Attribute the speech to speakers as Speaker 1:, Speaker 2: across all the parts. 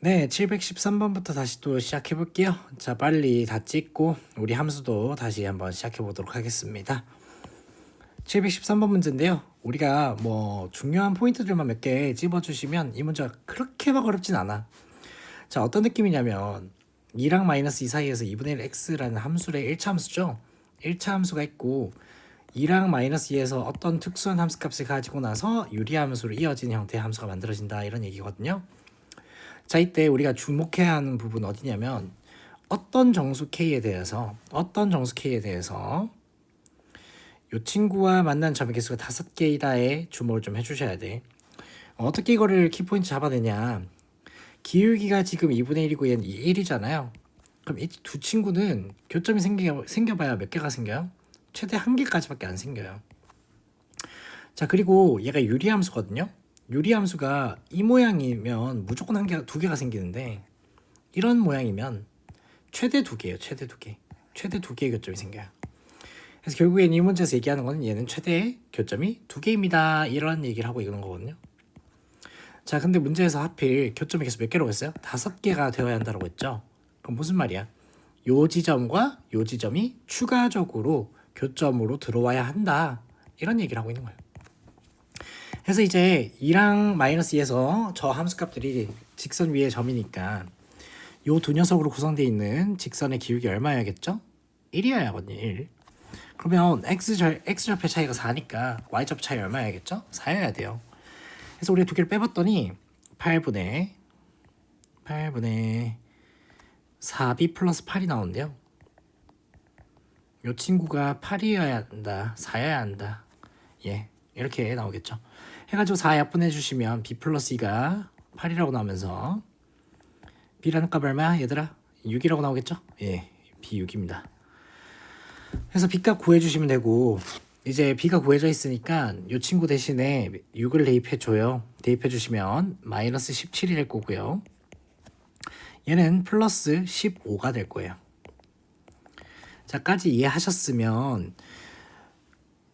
Speaker 1: 네, 713번부터 다시 또 시작해 볼게요. 자, 빨리 다 찍고 우리 함수도 다시 한번 시작해 보도록 하겠습니다. 713번 문제인데요. 우리가 뭐 중요한 포인트들만 몇 개 집어주시면 이 문제가 그렇게 막 어렵진 않아. 자, 어떤 느낌이냐면 2랑 마이너스 2 사이에서 2분의 1 x라는 함수의 1차 함수죠. 1차 함수가 있고 2랑 마이너스 2에서 어떤 특수한 함수값을 가지고 나서 유리함수로 이어지는 형태의 함수가 만들어진다, 이런 얘기거든요. 자, 이때 우리가 주목해야 하는 부분 어디냐면 어떤 정수 K에 대해서 이 친구와 만난 점의 개수가 5개이다에 주목을 좀 해주셔야 돼. 어떻게 이거를 키포인트 잡아내냐. 기울기가 지금 2분의 1이고 얘는 1이잖아요. 그럼 이 두 친구는 교점이 생겨봐야 몇 개가 생겨요? 최대 1개까지밖에 안 생겨요. 자, 그리고 얘가 유리함수거든요. 유리함수가 이 모양이면 무조건 2개가 생기는데 이런 모양이면 최대 2개예요. 최대 2개. 최대 2개의 교점이 생겨요. 그래서 결국엔 이 문제에서 얘기하는 거는 얘는 최대 교점이 2개입니다. 이런 얘기를 하고 이러는 거거든요. 자, 근데 문제에서 하필 교점이 계속 몇 개라고 했어요? 5개가 되어야 한다고 했죠. 그럼 무슨 말이야? 요 지점과 요 지점이 추가적으로 교점으로 들어와야 한다, 이런 얘기를 하고 있는 거예요. 그래서 이제 2랑 마이너스 2에서 저 함수값들이 직선 위의 점이니까 요 두 녀석으로 구성되어 있는 직선의 기울기 얼마여야겠죠? 1이어야 하거든요. 1. 그러면 x절표 차이가 4니까 y절표 차이 얼마여야겠죠? 4여야 돼요. 그래서 우리가 두 개를 빼봤더니 8분의 4b 플러스 8이 나오는데요. 요 친구가 8이어야 한다, 4여야 한다. 예, 이렇게 나오겠죠. 해가지고 4 약분해 주시면 b 플러스 2가 8이라고 나오면서 b라는 값 얼마야 얘들아? 6이라고 나오겠죠? 예, b 6입니다. 그래서 b 값 구해주시면 되고, 이제 b가 구해져 있으니까 이 친구 대신에 6을 대입해줘요. 대입해주시면 마이너스 17이 될 거고요. 얘는 플러스 15가 될 거예요. 자까지 이해하셨으면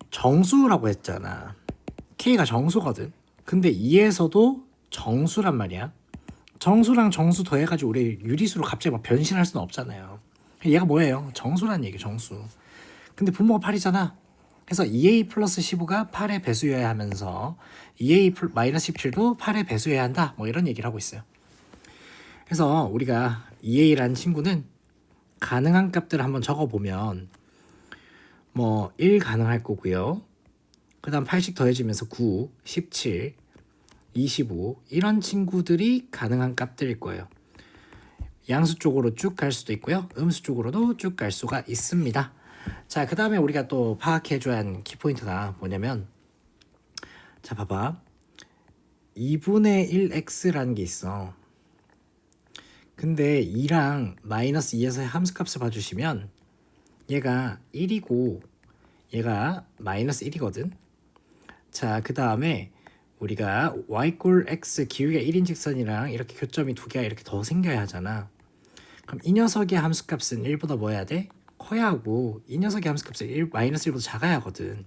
Speaker 1: 정수라고 했잖아. K가 정수거든. 근데 2에서도 정수란 말이야. 정수랑 정수 더해가지고 우리 유리수로 갑자기 막 변신할 수는 없잖아요. 얘가 뭐예요? 정수란 얘기, 정수. 근데 분모가 8이잖아. 그래서 2a 플러스 15가 8의 배수여야 하면서 2a 마이너스 17도 8의 배수여야 한다, 뭐 이런 얘기를 하고 있어요. 그래서 우리가 2a라는 친구는 가능한 값들을 한번 적어보면 뭐 1 가능할 거고요. 그 다음 8씩 더해지면서 9, 17, 25 이런 친구들이 가능한 값들일 거예요. 양수 쪽으로 쭉 갈 수도 있고요. 음수 쪽으로도 쭉 갈 수가 있습니다. 자, 그 다음에 우리가 또 파악해줘야 하는 키포인트가 뭐냐면, 자, 봐봐. 2분의 1x라는 게 있어. 근데 2랑 마이너스 2에서의 함수값을 봐주시면 얘가 1이고 얘가 마이너스 1이거든. 자, 그 다음에 우리가 y꼴 x 기울기가 1인 직선이랑 이렇게 교점이 2개가 이렇게 더 생겨야 하잖아. 그럼 이 녀석의 함수값은 1보다 뭐 해야 돼? 커야 하고, 이 녀석의 함수값은 마이너스 1보다 작아야 하거든.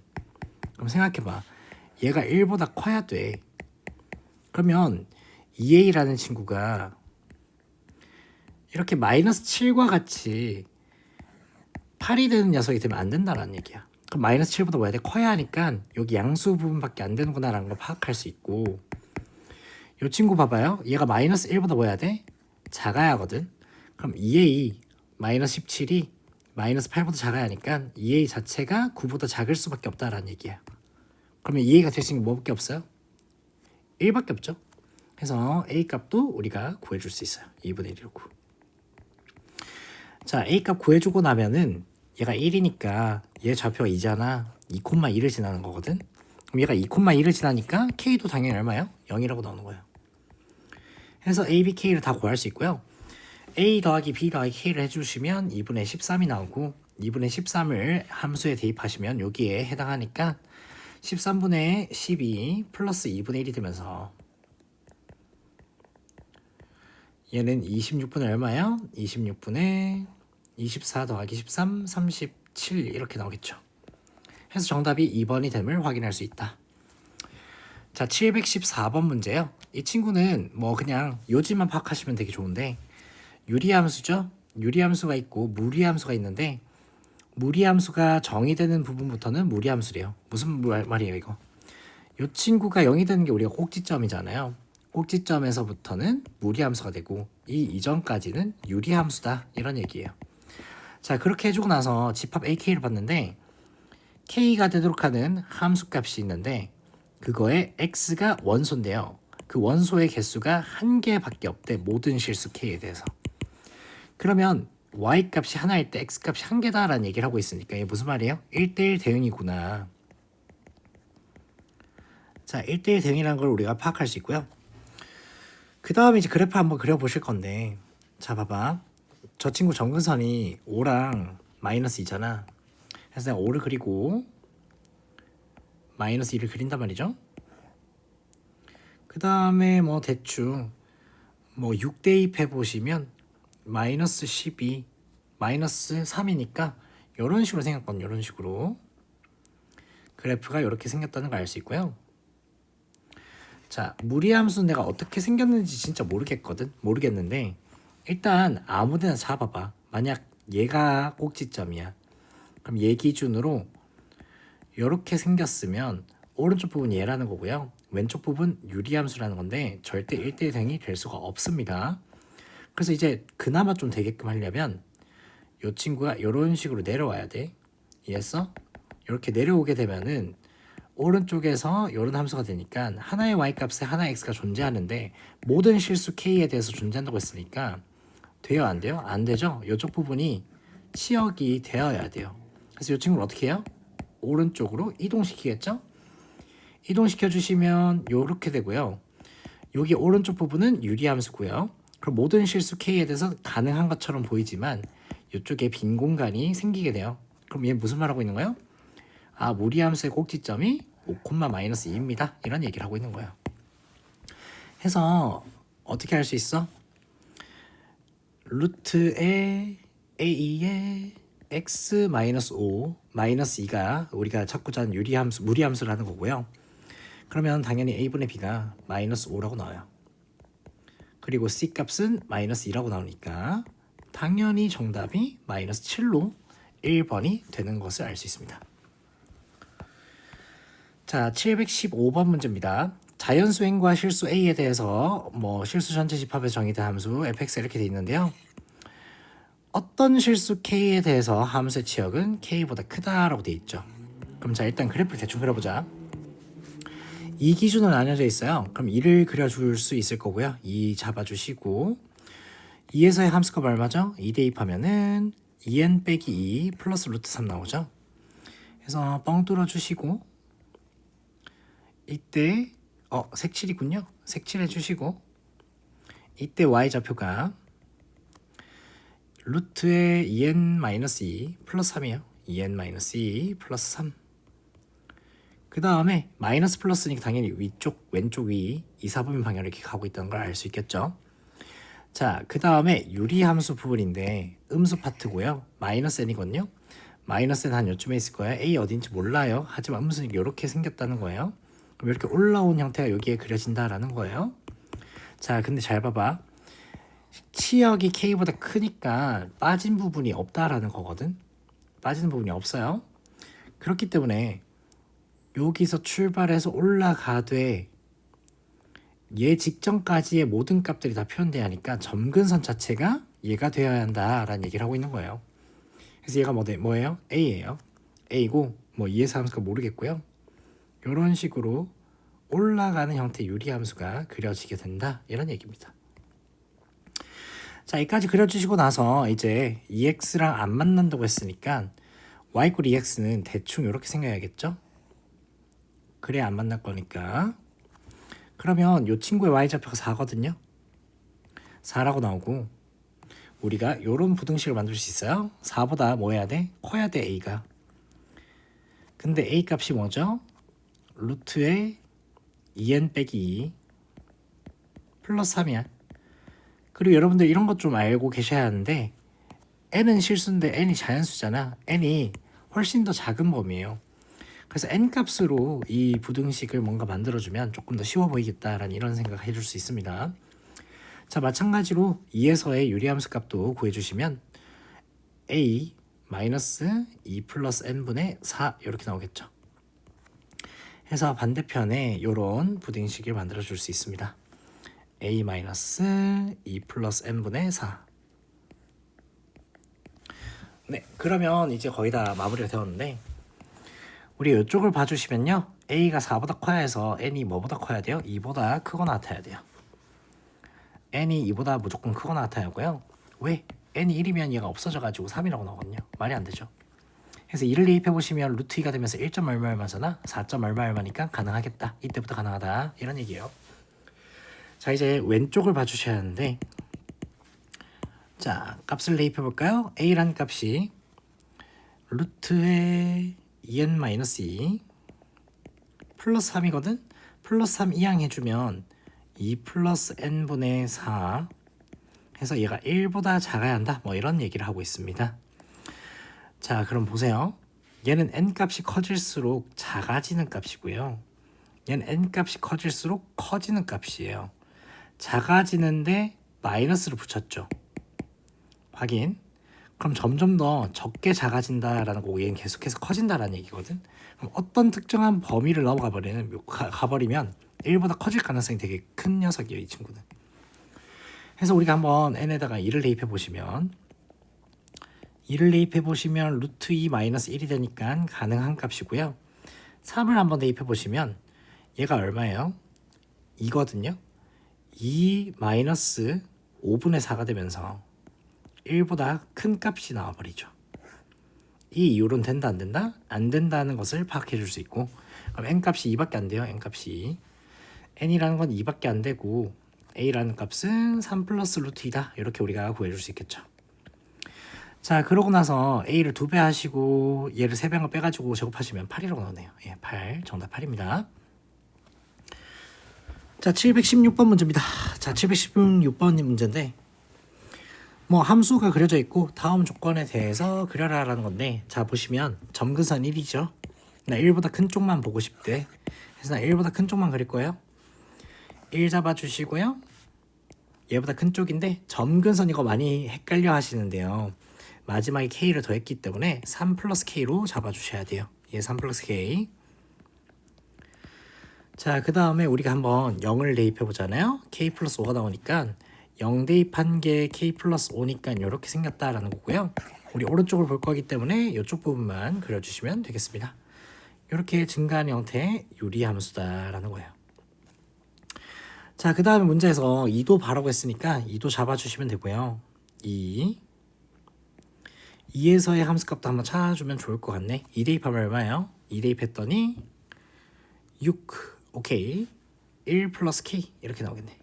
Speaker 1: 그럼 생각해봐. 얘가 1보다 커야 돼. 그러면 2a라는 친구가 이렇게 마이너스 7과 같이 8이 되는 녀석이 되면 안 된다는 얘기야. 그럼 마이너스 7보다 뭐 해야 돼? 커야 하니까 여기 양수 부분밖에 안 되는구나 라는 걸 파악할 수 있고, 이 친구 봐봐요. 얘가 마이너스 1보다 뭐 해야 돼? 작아야 하거든. 그럼 2a 마이너스 17이 마이너스 8보다 작아야 하니까 2a 자체가 9보다 작을 수밖에 없다라는 얘기야. 그러면 2a가 될 수 있는 게 뭐밖에 없어요? 1밖에 없죠. 그래서 a 값도 우리가 구해줄 수 있어요. 2분의 1이고. 자, a 값 구해주고 나면은 얘가 1이니까 얘 좌표가 2잖아. 2,2를 지나는 거거든. 그럼 얘가 2,2를 지나니까 k도 당연히 얼마예요? 0이라고 나오는 거예요. 그래서 a, b, k를 다 구할 수 있고요. a 더하기 b 더하기 k를 해주시면 2분의 13이 나오고, 2분의 13을 함수에 대입하시면 여기에 해당하니까 13분의 12 플러스 2분의 1이 되면서 얘는 26분의 얼마예요? 26분의 24 더하기 13, 37 이렇게 나오겠죠. 해서 정답이 2번이 됨을 확인할 수 있다. 자, 714번 문제요. 이 친구는 뭐 그냥 요지만 파악하시면 되게 좋은데 유리함수죠. 유리함수가 있고 무리함수가 있는데 무리함수가 정의되는 부분부터는 무리함수래요. 무슨 말이에요 이거? 이 친구가 0이 되는 게 우리가 꼭지점이잖아요. 꼭지점에서부터는 무리함수가 되고 이 이전까지는 유리함수다 이런 얘기예요. 자, 그렇게 해주고 나서 집합 AK를 봤는데 K가 되도록 하는 함수값이 있는데 그거에 X가 원소인데요. 그 원소의 개수가 한 개밖에 없대. 모든 실수 K에 대해서. 그러면 Y값이 하나일 때 X값이 한 개다라는 얘기를 하고 있으니까 이게 무슨 말이에요? 1대1 대응이구나. 자, 1대1 대응이라는 걸 우리가 파악할 수 있고요. 그 다음에 이제 그래프 한번 그려보실 건데 자, 봐봐. 저 친구 점근선이 5랑 마이너스 2잖아. 그래서 내가 5를 그리고 마이너스 2를 그린단 말이죠. 그 다음에 뭐 대충 뭐 6대입 해보시면 마이너스 12 마이너스 3이니까 이런 식으로 생겼거든요. 이런 식으로 그래프가 이렇게 생겼다는 걸 알 수 있고요. 자, 무리함수는 내가 어떻게 생겼는지 진짜 모르겠는데 일단 아무데나 잡아봐. 만약 얘가 꼭지점이야. 그럼 얘 기준으로 이렇게 생겼으면 오른쪽 부분이 얘라는 거고요. 왼쪽 부분 유리함수라는 건데 절대 1대1 대응이 될 수가 없습니다. 그래서 이제 그나마 좀 되게끔 하려면 이 친구가 이런 식으로 내려와야 돼. 이해했어? 이렇게 내려오게 되면은 오른쪽에서 이런 함수가 되니까 하나의 y값에 하나의 x가 존재하는데 모든 실수 k에 대해서 존재한다고 했으니까 돼요? 안 돼요? 안 되죠? 이쪽 부분이 치역이 되어야 돼요. 그래서 이 친구를 어떻게 해요? 오른쪽으로 이동시키겠죠? 이동시켜 주시면 이렇게 되고요. 여기 오른쪽 부분은 유리함수고요. 그럼 모든 실수 k에 대해서 가능한 것처럼 보이지만 이쪽에 빈 공간이 생기게 돼요. 그럼 얘 무슨 말 하고 있는 거예요? 아, 무리함수의 꼭지점이 5,-2입니다. 이런 얘기를 하고 있는 거예요. 해서 어떻게 할 수 있어? 루트에 a의 x-5 마이너스 2가 우리가 찾고자 하는 유리함수, 무리함수라는 거고요. 그러면 당연히 a분의 b가 마이너스 5라고 나와요. 그리고 c 값은 마이너스 2라고 나오니까 당연히 정답이 마이너스 7로 1번이 되는 것을 알 수 있습니다. 자, 715번 문제입니다. 자연수행과 실수 A에 대해서 뭐 실수 전체 집합에서 정의된 함수 fx 이렇게 돼 있는데요. 어떤 실수 K에 대해서 함수의 치역은 K보다 크다라고 돼 있죠. 그럼 자, 일단 그래프를 대충 그려보자. 이 기준으로 나뉘어져 있어요. 그럼 2를 그려줄 수 있을 거고요. 2 잡아주시고 2에서의 함수가 얼마죠? 2 대입하면은 2n 빼기 2 플러스 루트 3 나오죠. 그래서 뻥 뚫어주시고 이때 색칠이군요. 색칠해 주시고 이때 y좌표가 루트의 2n-2 플러스 3이에요. 2n-2 플러스 3. 그 다음에 마이너스 플러스니까 당연히 위쪽, 왼쪽 위 이사분면 방향으로 이렇게 가고 있다는 걸 알 수 있겠죠. 자, 그 다음에 유리함수 부분인데 음수 파트고요. 마이너스 n이거든요. 마이너스 n 한 요쯤에 있을 거예요. a 어딘지 몰라요. 하지만 음수는 이렇게 생겼다는 거예요. 그럼 이렇게 올라온 형태가 여기에 그려진다라는 거예요. 자, 근데 잘 봐봐. 치역이 k보다 크니까 빠진 부분이 없다라는 거거든. 빠지는 부분이 없어요. 그렇기 때문에 여기서 출발해서 올라가되 얘 직전까지의 모든 값들이 다 표현돼야 하니까 점근선 자체가 얘가 되어야 한다라는 얘기를 하고 있는 거예요. 그래서 얘가 뭐예요? A예요. A고 뭐 2에서 함수가 모르겠고요. 이런 식으로 올라가는 형태의 유리함수가 그려지게 된다. 이런 얘기입니다. 자, 여기까지 그려주시고 나서 이제 2x랑 안 만난다고 했으니까 y = 2x는 대충 이렇게 생겨야겠죠? 그래야 안 만날 거니까. 그러면 이 친구의 y좌표가 4거든요. 4라고 나오고 우리가 이런 부등식을 만들 수 있어요. 4보다 뭐 해야 돼? 커야 돼, a가. 근데 a 값이 뭐죠? 루트의 2n 빼기 2 플러스 3이야. 그리고 여러분들 이런 것 좀 알고 계셔야 하는데 n은 실수인데 n이 자연수잖아. n이 훨씬 더 작은 범위예요. 그래서 n 값으로 이 부등식을 뭔가 만들어주면 조금 더 쉬워 보이겠다라는 이런 생각을 해줄 수 있습니다. 자, 마찬가지로 2에서의 유리함수 값도 구해주시면 a 마이너스 2 플러스 n분의 4 이렇게 나오겠죠. 해서 반대편에 이런 부등식을 만들어 줄 수 있습니다. a 마이너스 2 플러스 n분의 4. 네, 그러면 이제 거의 다 마무리가 되었는데 우리 이쪽을 봐주시면요, a가 4보다 커야 해서 n이 뭐보다 커야 돼요? 2보다 크거나 같아야 돼요. n이 2보다 무조건 크거나 같아야 하고요. 왜? n이 1이면 얘가 없어져가지고 3이라고 나오거든요. 말이 안 되죠. 그래서 2를 대입해보시면 루트 2가 되면서 1점 얼마 얼마잖아. 4점 얼마 얼마니까 가능하겠다. 이때부터 가능하다. 이런 얘기예요. 자, 이제 왼쪽을 봐주셔야 하는데, 자, 값을 대입해볼까요? a라는 값이 루트의 2n-2 플러스 3이거든? 플러스 3 이항 해주면 2 플러스 n분의 4 해서 얘가 1보다 작아야 한다. 뭐 이런 얘기를 하고 있습니다. 자, 그럼 보세요. 얘는 n 값이 커질수록 작아지는 값이고요. 얘는 n 값이 커질수록 커지는 값이에요. 작아지는데 마이너스를 붙였죠. 확인. 그럼 점점 더 적게 작아진다라는 거고 얘는 계속해서 커진다라는 얘기거든. 그럼 어떤 특정한 범위를 넘어가 가버리면 1보다 커질 가능성이 되게 큰 녀석이에요, 이 친구는. 그래서 우리가 한번 n에다가 2를 대입해 보시면 루트 2 마이너스 1이 되니까 가능한 값이고요. 3을 한번 대입해 보시면 얘가 얼마예요? 2거든요. 2 마이너스 5분의 4가 되면서 1보다 큰 값이 나와버리죠. 이 이유로는 된다 안 된다? 안 된다는 것을 파악해 줄 수 있고, 그럼 n 값이 2밖에 안 돼요. n 값이 n이라는 건 2밖에 안 되고 a라는 값은 3 플러스 루트 2다. 이렇게 우리가 구해줄 수 있겠죠. 자, 그러고 나서 a를 2배 하시고 얘를 3배만 빼가지고 제곱하시면 8이라고 나오네요. 예, 8. 정답 8입니다. 자, 716번 문제입니다. 자, 716번 문제인데 뭐 함수가 그려져 있고 다음 조건에 대해서 그려라라는 건데, 자 보시면 점근선 1이죠. 나 1보다 큰 쪽만 보고 싶대. 그래서 나 1보다 큰 쪽만 그릴 거예요. 1 잡아주시고요. 얘보다 큰 쪽인데 점근선 이거 많이 헷갈려 하시는데요. 마지막에 k를 더했기 때문에 3 플러스 k로 잡아주셔야 돼요. 얘 3 플러스 k. 자, 그 다음에 우리가 한번 0을 대입해 보잖아요. k 플러스 5가 나오니까 0 대입한 게 k 플러스 5니까 이렇게 생겼다라는 거고요. 우리 오른쪽을 볼 거기 때문에 이쪽 부분만 그려주시면 되겠습니다. 이렇게 증가하는 형태의 유리함수다라는 거예요. 자, 그 다음에 문제에서 2도 바라고 했으니까 2도 잡아주시면 되고요. 2에서의 함수값도 한번 찾아주면 좋을 것 같네. 2 대입하면 얼마예요? 2 대입했더니 6. 오케이. 1 플러스 k 이렇게 나오겠네.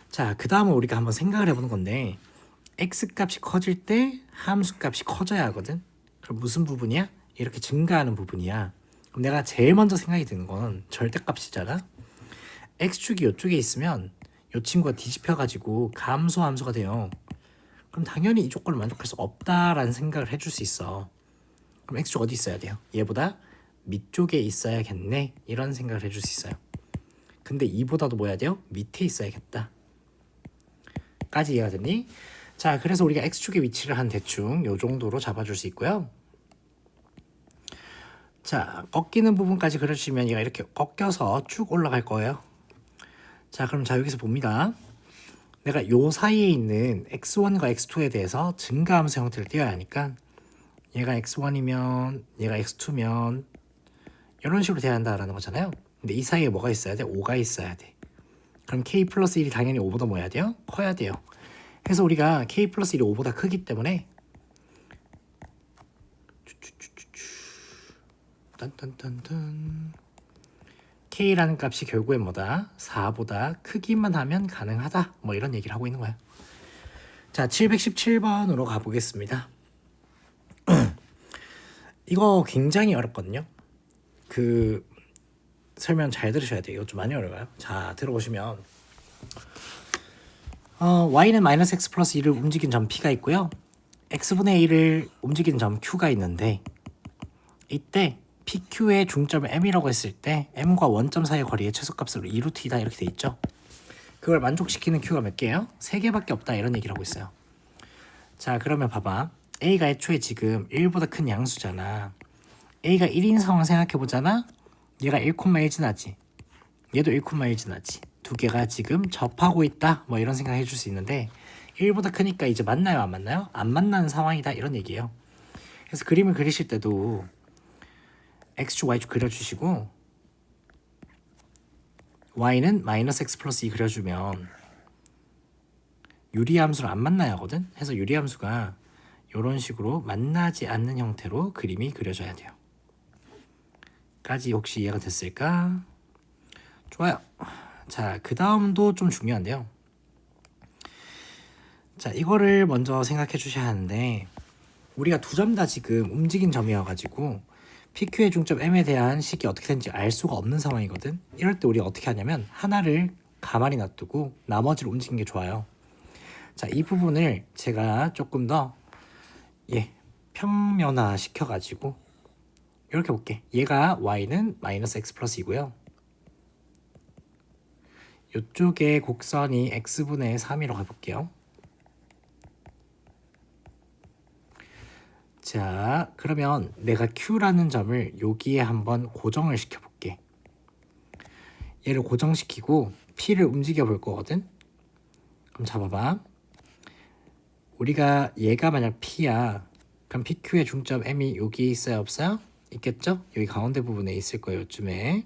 Speaker 1: 자, 그 다음은 우리가 한번 생각을 해보는 건데, x값이 커질 때 함수값이 커져야 하거든. 그럼 무슨 부분이야? 이렇게 증가하는 부분이야. 그럼 내가 제일 먼저 생각이 드는 건 절대값이잖아. x축이 이쪽에 있으면 이 친구가 뒤집혀가지고 감소함수가 돼요. 그럼 당연히 이 조건을 만족할 수 없다라는 생각을 해줄 수 있어. 그럼 x축 어디 있어야 돼요? 얘보다 밑쪽에 있어야겠네. 이런 생각을 해줄 수 있어요. 근데 이보다도 뭐 해야 돼요? 밑에 있어야겠다. 까지 이해가 됐니? 자, 그래서 우리가 x축의 위치를 한 대충 요 정도로 잡아줄 수 있고요. 자, 꺾이는 부분까지 그려주시면 얘가 이렇게 꺾여서 쭉 올라갈 거예요. 자, 그럼 자 여기서 봅니다. 내가 요 사이에 있는 x1과 x2에 대해서 증가함수 형태를 띄워야 하니까 얘가 x1이면 얘가 x2면 이런 식으로 돼야 한다라는 거잖아요. 근데 이 사이에 뭐가 있어야 돼? 5가 있어야 돼. 그럼 k 플러스 1이 당연히 5보다 뭐 해야 돼요? 커야 돼요. 그래서 우리가 k 플러스 1이 5보다 크기 때문에 딴딴딴딴 k라는 값이 결국엔 뭐다? 4보다 크기만 하면 가능하다. 뭐 이런 얘기를 하고 있는 거야. 자, 717번으로 가보겠습니다. 이거 굉장히 어렵거든요. 그 설명 잘 들으셔야 돼요. 이거 좀 많이 어려워요. 자, 들어보시면 y는 마이너스 x 플러스 2를 움직인 점 p가 있고요. x분의 1을 움직이는 점 q가 있는데 이때 PQ의 중점을 M이라고 했을 때 M과 원점 사이의 거리의 최소값으로 2루트이다 이렇게 돼 있죠. 그걸 만족시키는 Q가 몇 개예요? 3개밖에 없다 이런 얘기를 하고 있어요. 자, 그러면 봐봐. A가 애초에 지금 1보다 큰 양수잖아. A가 1인 상황 생각해보잖아. 얘가 1,1 지나지. 얘도 1,1 지나지. 두 개가 지금 접하고 있다 뭐 이런 생각 해줄 수 있는데 1보다 크니까 이제 만나요 안 만나요? 안 만나는 상황이다 이런 얘기예요. 그래서 그림을 그리실 때도 x축 y축 그려주시고 y는 마이너스 x 플러스 2 그려주면 유리함수를 안 만나야 하거든. 해서 유리함수가 이런 식으로 만나지 않는 형태로 그림이 그려져야 돼요. 까지 혹시 이해가 됐을까? 좋아요. 자, 그 다음도 좀 중요한데요. 자, 이거를 먼저 생각해 주셔야 하는데 우리가 두 점 다 지금 움직인 점이어가지고 PQ의 중점 M에 대한 식이 어떻게 되는지 알 수가 없는 상황이거든. 이럴 때 우리 어떻게 하냐면 하나를 가만히 놔두고 나머지를 움직이는 게 좋아요. 자, 이 부분을 제가 조금 더 평면화 시켜가지고 이렇게 볼게. 얘가 y는 마이너스 x 플러스 2고요. 이쪽에 곡선이 x분의 3이라고 해볼게요. 자, 그러면 내가 Q라는 점을 여기에 한번 고정을 시켜볼게. 얘를 고정시키고 P를 움직여 볼 거거든. 그럼 잡아봐. 우리가 얘가 만약 P야. 그럼 PQ의 중점 M이 여기 있어요 없어요? 있겠죠? 여기 가운데 부분에 있을 거예요. 요쯤에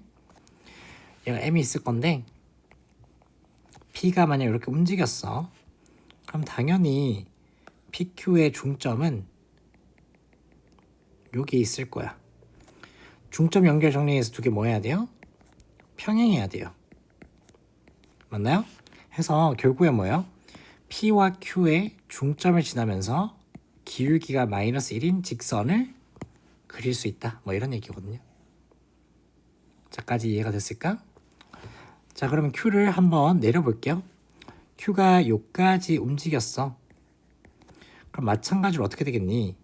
Speaker 1: 얘가 M이 있을 건데 P가 만약 이렇게 움직였어. 그럼 당연히 PQ의 중점은 여기 있을 거야. 중점 연결 정리해서 두 개 뭐 해야 돼요? 평행해야 돼요. 맞나요? 해서 결국에 뭐예요? P와 Q의 중점을 지나면서 기울기가 마이너스 1인 직선을 그릴 수 있다. 뭐 이런 얘기거든요. 자까지 이해가 됐을까? 자, 그러면 Q를 한번 내려볼게요. Q가 요까지 움직였어. 그럼 마찬가지로 어떻게 되겠니?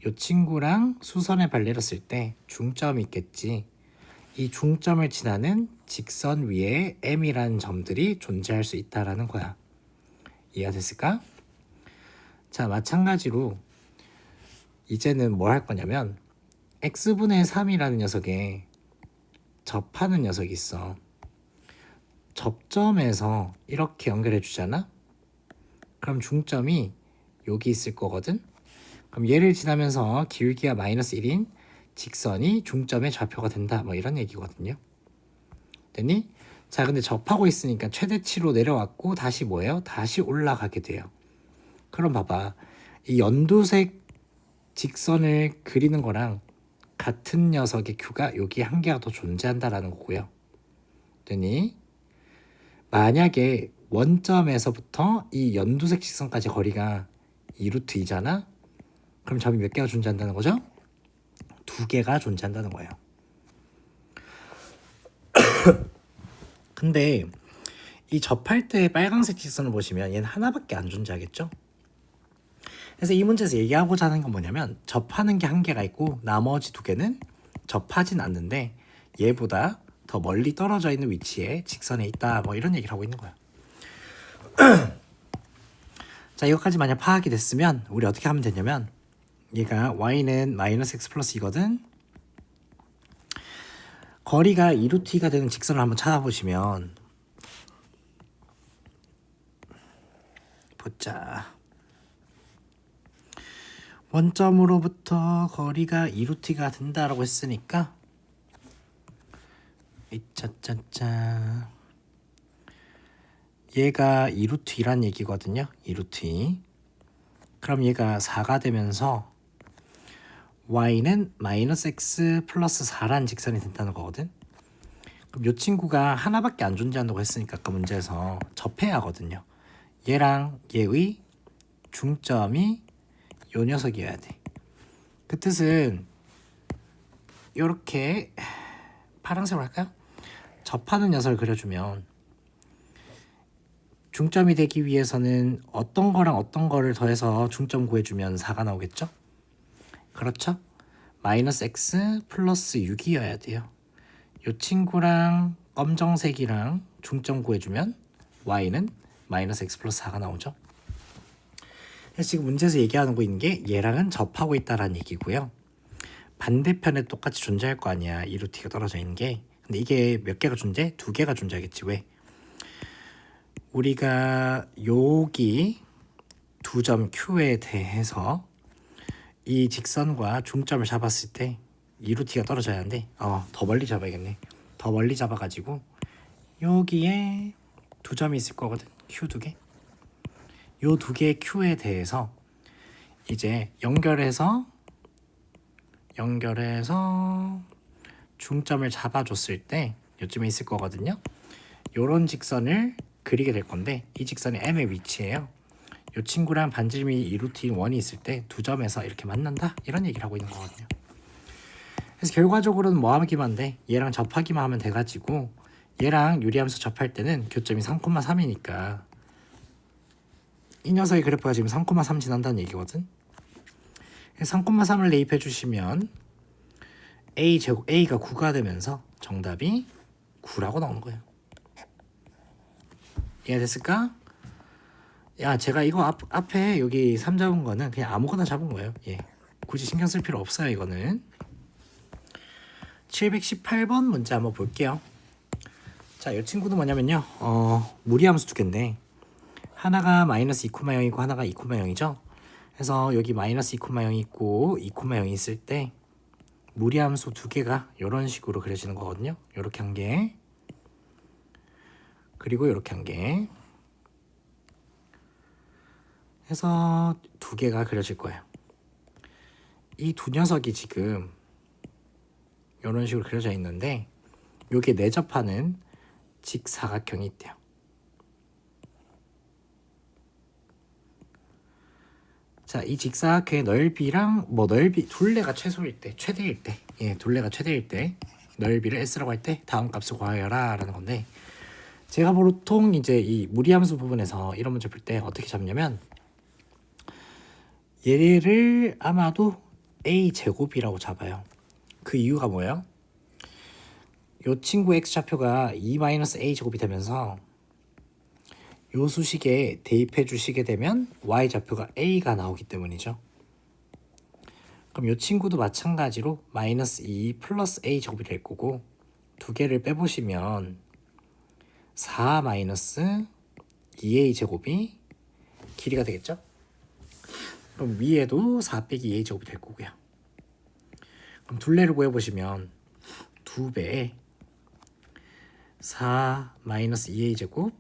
Speaker 1: 이 친구랑 수선의 발 내렸을 때 중점이 있겠지. 이 중점을 지나는 직선 위에 M이라는 점들이 존재할 수 있다라는 거야. 이해가 됐을까? 자, 마찬가지로 이제는 뭘 할 거냐면 x분의 3이라는 녀석에 접하는 녀석이 있어. 접점에서 이렇게 연결해 주잖아. 그럼 중점이 여기 있을 거거든. 그럼 얘를 지나면서 기울기가 마이너스 1인 직선이 중점의 좌표가 된다. 뭐 이런 얘기거든요. 됐니? 자, 근데 접하고 있으니까 최대치로 내려왔고 다시 뭐예요? 다시 올라가게 돼요. 그럼 봐봐. 이 연두색 직선을 그리는 거랑 같은 녀석의 Q가 여기 한 개가 더 존재한다라는 거고요. 됐니? 만약에 원점에서부터 이 연두색 직선까지 거리가 2루트 2잖아? 그럼 점이 몇 개가 존재한다는 거죠? 2개가 존재한다는 거예요. 근데 이 접할 때 빨간색 직선을 보시면 얘는 하나밖에 안 존재하겠죠? 그래서 이 문제에서 얘기하고자 하는 건 뭐냐면 접하는 게 한 개가 있고 나머지 2개는 접하진 않는데 얘보다 더 멀리 떨어져 있는 위치에 직선에 있다. 뭐 이런 얘기를 하고 있는 거야. 자, 이것까지 만약 파악이 됐으면 우리 어떻게 하면 되냐면 얘가 y는 마이너스 x 플러스 2거든. 거리가 2루트 2가 되는 직선을 한번 찾아보시면 보자. 원점으로부터 거리가 2루트 2가 된다라고 했으니까 이차차차 얘가 2루트 2란 얘기거든요. 2루트 2. 그럼 얘가 4가 되면서 y는 마이너스 x 플러스 4란 직선이 된다는 거거든. 그럼 이 친구가 하나밖에 안 존재한다고 했으니까 아까 문제에서 접해야 하거든요. 얘랑 얘의 중점이 요 녀석이어야 돼. 그 뜻은 이렇게 파란색으로 할까요? 접하는 녀석을 그려주면 중점이 되기 위해서는 어떤 거랑 어떤 거를 더해서 중점 구해주면 4가 나오겠죠? 그렇죠? 마이너스 x 플러스 6이어야 돼요. 이 친구랑 검정색이랑 중점 구해주면 y는 마이너스 x 플러스 4가 나오죠. 그래서 지금 문제에서 얘기하는 거 있는 게 얘랑은 접하고 있다라는 얘기고요. 반대편에 똑같이 존재할 거 아니야. 이 루트가 떨어져 있는 게. 근데 이게 몇 개가 존재? 2개가 존재하겠지. 왜? 우리가 여기 두 점 Q에 대해서 이 직선과 중점을 잡았을 때 이 루트가 떨어져야 하는데 더 멀리 잡아야겠네. 더 멀리 잡아가지고 여기에 두 점이 있을 거거든. Q 두 개. 요 두 개의 Q에 대해서 이제 연결해서 중점을 잡아줬을 때 요쯤에 있을 거거든요. 요런 직선을 그리게 될 건데 이 직선이 M의 위치예요. 요 친구랑 반지름이 이 루트인 1이 있을 때 두 점에서 이렇게 만난다 이런 얘기를 하고 있는 거거든요. 그래서 결과적으로는 뭐 하기만 한데 얘랑 접하기만 하면 돼가지고 얘랑 유리함수 접할 때는 교점이 3,3이니까 이 녀석의 그래프가 지금 3,3 지난다는 얘기거든. 3,3을 대입해 주시면 A가 9가 되면서 정답이 9라고 나오는 거예요. 이해됐을까? 야, 제가 이거 앞에 여기 3 잡은 거는 그냥 아무거나 잡은 거예요. 예. 굳이 신경 쓸 필요 없어요, 이거는. 718번 문제 한번 볼게요. 자, 이 친구도 뭐냐면요. 무리함수 두 개인데 하나가 마이너스 2,0이고 하나가 2,0이죠. 그래서 여기 마이너스 2,0이 있고 2,0이 있을 때 무리함수 두 개가 이런 식으로 그려지는 거거든요. 이렇게 한 개, 그리고 이렇게 한 개 해서 두 개가 그려질 거예요. 이 두 녀석이 지금 이런 식으로 그려져 있는데 여기에 내접하는 직사각형이 있대요. 자, 이 직사각형의 넓이랑 넓이 둘레가 최소일 때, 최대일 때, 둘레가 최대일 때 넓이를 S라고 할 때 다음 값을 구하여라라는 건데 제가 보통 이제 이 무리함수 부분에서 이런 문제 풀 때 어떻게 잡냐면 얘를 아마도 A 제곱이라고 잡아요. 그 이유가 뭐예요? 이 친구 x좌표가 2-a 제곱이 되면서 요 수식에 대입해 주시게 되면 y좌표가 a가 나오기 때문이죠. 그럼 이 친구도 마찬가지로 마이너스 2 플러스 a 제곱이 될 거고 두 개를 빼보시면 4 마이너스 2a 제곱이 길이가 되겠죠? 그럼 위에도 4 빼기 2a 제곱이 될 거고요. 그럼 둘레를 구해보시면 2배에 4 마이너스 2a 제곱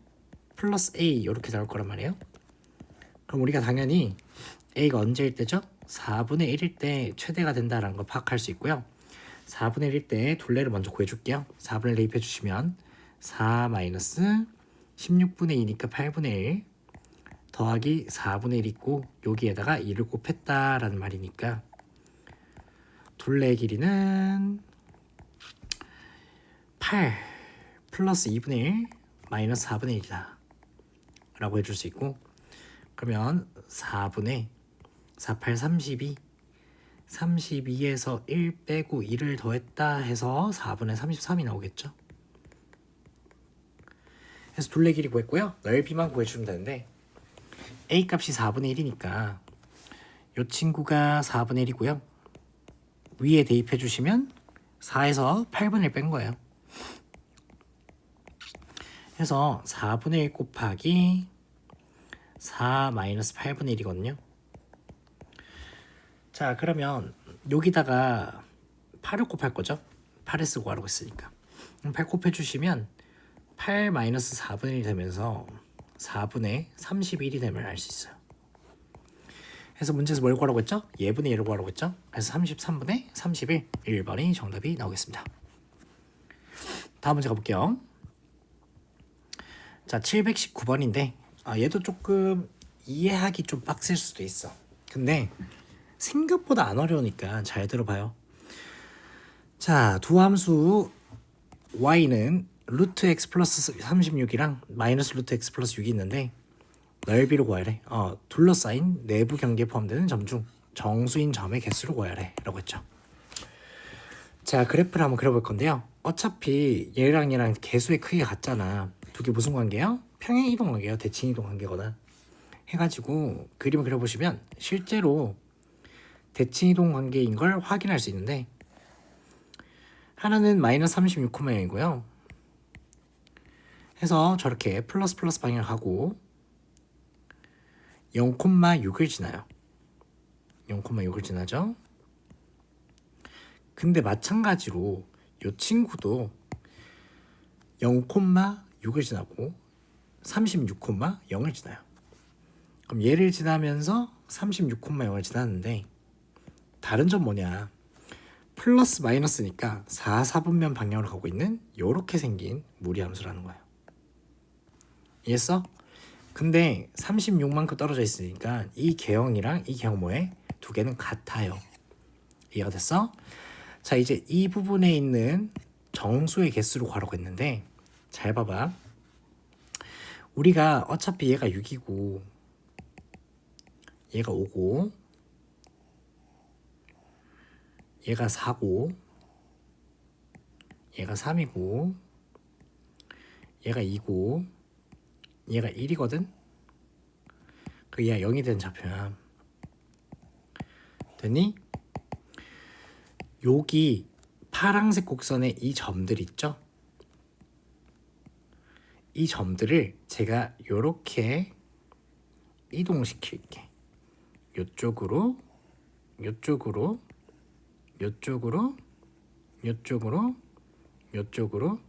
Speaker 1: 플러스 a 이렇게 나올 거란 말이에요. 그럼 우리가 당연히 a가 언제일 때죠? 4분의 1일 때 최대가 된다라는 걸 파악할 수 있고요. 4분의 1일 때 둘레를 먼저 구해줄게요. 4분의 1 대입해 주시면 4 마이너스 16분의 2니까 8분의 1 더하기 4분의 1 있고 여기에다가 2를 곱했다라는 말이니까 둘레의 길이는 8 플러스 2분의 1 마이너스 4분의 1이다 라고 해줄 수 있고 그러면 4분의 4, 8, 32 32에서 1 빼고 2를 더했다 해서 4분의 33이 나오겠죠. 그래서 둘레 길이 구했고요. 넓이만 구해주면 되는데 A 값이 4분의 1이니까 이 친구가 4분의 1이고요. 위에 대입해 주시면 4에서 8분의 1 뺀 거예요. 그래서 4분의 1 곱하기 4 마이너스 8분의 1이거든요. 자, 그러면 여기다가 8을 곱할 거죠. 8을 쓰고 하라고 했으니까. 8 곱해주시면 8 마이너스 4분의 1이 되면서 4분의 31이 됨을 알 수 있어요. 그래서 문제에서 뭘 구하라고 했죠? 예분의 1을 구하라고 했죠? 그래서 33분의 31, 1번이 정답이 나오겠습니다. 다음 문제 가볼게요. 자, 719번인데 얘도 조금 이해하기 좀 빡셀 수도 있어. 근데 생각보다 안 어려우니까 잘 들어봐요. 자, 두 함수 y는 루트 x 플러스 36이랑 마이너스 루트 x 플러스 6이 있는데 넓이를 구하래. 둘러싸인 내부 경계에 포함되는 점 중 정수인 점의 개수를 구하래 라고 했죠. 자, 그래프를 한번 그려볼 건데요. 어차피 얘랑 개수의 크기가 같잖아. 두 개 무슨 관계예요? 평행 이동 관계예요. 대칭 이동 관계거나. 해가지고 그림을 그려보시면 실제로 대칭 이동 관계인 걸 확인할 수 있는데, 하나는 마이너스 36,0이고요. 해서 저렇게 플러스 방향을 가고 0,6을 지나요. 0,6을 지나죠. 근데 마찬가지로 이 친구도 0,6을 지나고 36,0을 지나요. 그럼 얘를 지나면서 36,0을 지났는데, 다른 점 뭐냐, 플러스 마이너스니까 4, 4분면 방향으로 가고 있는 요렇게 생긴 무리함수라는 거예요. 이해했어? 근데 36만큼 떨어져 있으니까 이 개형이랑 이 개형 뭐에? 두 개는 같아요. 이해가 됐어? 자, 이제 이 부분에 있는 정수의 개수를 구하라고 했는데, 잘 봐봐. 우리가 어차피 얘가 6이고 얘가 5고 얘가 4고 얘가 3이고 얘가 2고 얘가 1이거든? 그 얘가 0이 된 좌표야. 됐니? 여기 파란색 곡선에 이 점들 있죠? 이 점들을 제가 요렇게 이동시킬게. 요쪽으로, 요쪽으로, 요쪽으로, 요쪽으로, 요쪽으로,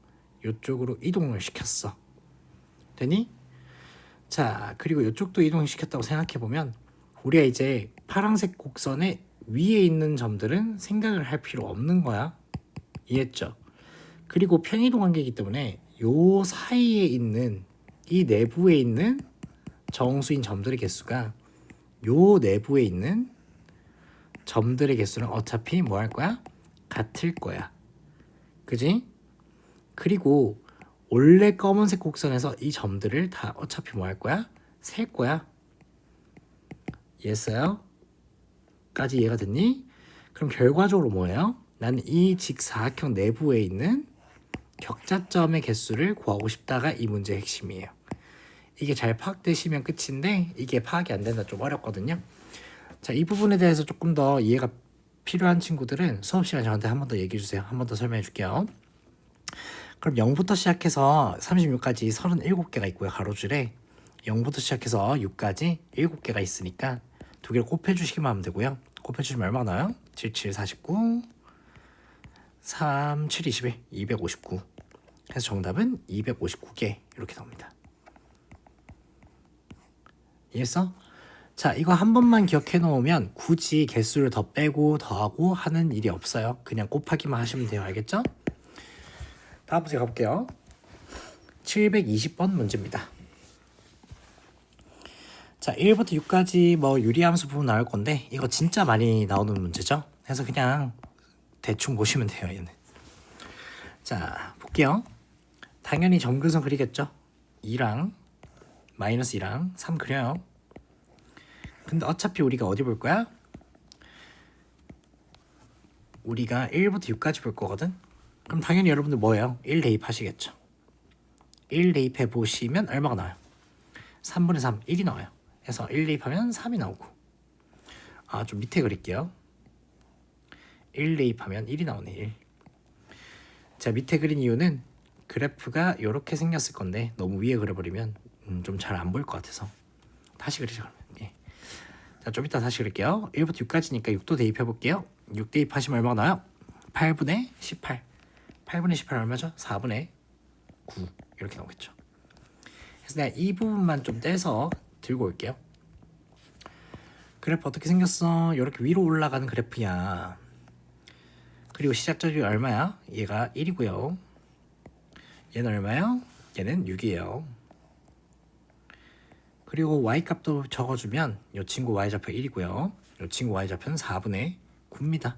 Speaker 1: 요쪽으로 이동을 시켰어. 되니? 자, 그리고 요쪽도 이동시켰다고 생각해보면 우리가 이제 파란색 곡선의 위에 있는 점들은 생각을 할 필요 없는 거야. 이해했죠? 그리고 평이동 관계이기 때문에 요 사이에 있는 이 내부에 있는 정수인 점들의 개수가 요 내부에 있는 점들의 개수는 어차피 뭐 할 거야? 같을 거야. 그지? 그리고 원래 검은색 곡선에서 이 점들을 다 어차피 뭐 할 거야? 셀 거야. 이해했어요? 까지 이해가 됐니? 그럼 결과적으로 뭐예요? 나는 이 직사각형 내부에 있는 격자점의 개수를 구하고 싶다가 이 문제의 핵심이에요. 이게 잘 파악되시면 끝인데 이게 파악이 안 된다 좀 어렵거든요. 자, 이 부분에 대해서 조금 더 이해가 필요한 친구들은 수업 시간에 저한테 한 번 더 얘기해 주세요. 한 번 더 설명해 줄게요. 그럼 0부터 시작해서 36까지 37개가 있고요. 가로줄에 0부터 시작해서 6까지 7개가 있으니까 두 개를 곱해주시기만 하면 되고요. 곱해주시면 얼마나 나와요? 7, 7, 49 3, 7, 21, 259 해서 정답은 259개 이렇게 나옵니다. 이해했어? 자, 이거 한 번만 기억해 놓으면 굳이 개수를 더 빼고 더하고 하는 일이 없어요. 그냥 곱하기만 하시면 돼요. 알겠죠? 다음 문제 가볼게요. 720번 문제입니다. 자, 1부터 6까지 뭐 유리함수 부분 나올 건데 이거 진짜 많이 나오는 문제죠. 그래서 그냥 대충 보시면 돼요. 얘는. 자, 볼게요. 당연히 점근선 그리겠죠. 2랑 마이너스 2랑 3 그려요. 근데 어차피 우리가 어디 볼 거야? 우리가 1부터 6까지 볼 거거든. 그럼 당연히 여러분들 뭐예요? 1 대입하시겠죠. 1 대입해 보시면 얼마가 나와요? 3분의 3, 1이 나와요. 그래서 1 대입하면 3이 나오고, 좀 밑에 그릴게요. 1 대입하면 1이 나오네. 1. 자, 밑에 그린 이유는 그래프가 이렇게 생겼을 건데 너무 위에 그려버리면 좀 잘 안 보일 것 같아서 다시 그리자 그러면. 예. 자, 좀 이따 다시 그릴게요. 1부터 6까지니까 6도 대입해 볼게요. 6 대입하시면 얼마가 나와요? 8분의 18. 8분의 18 얼마죠? 4분의 9 이렇게 나오겠죠. 그래서 내가 이 부분만 좀 떼서 들고 올게요. 그래프 어떻게 생겼어? 이렇게 위로 올라가는 그래프야. 그리고 시작점이 얼마야? 얘가 1이고요. 얘는 얼마야? 얘는 6이에요. 그리고 y값도 적어주면 이 친구 y좌표 1이고요. 이 친구 y좌표는 4분의 9입니다.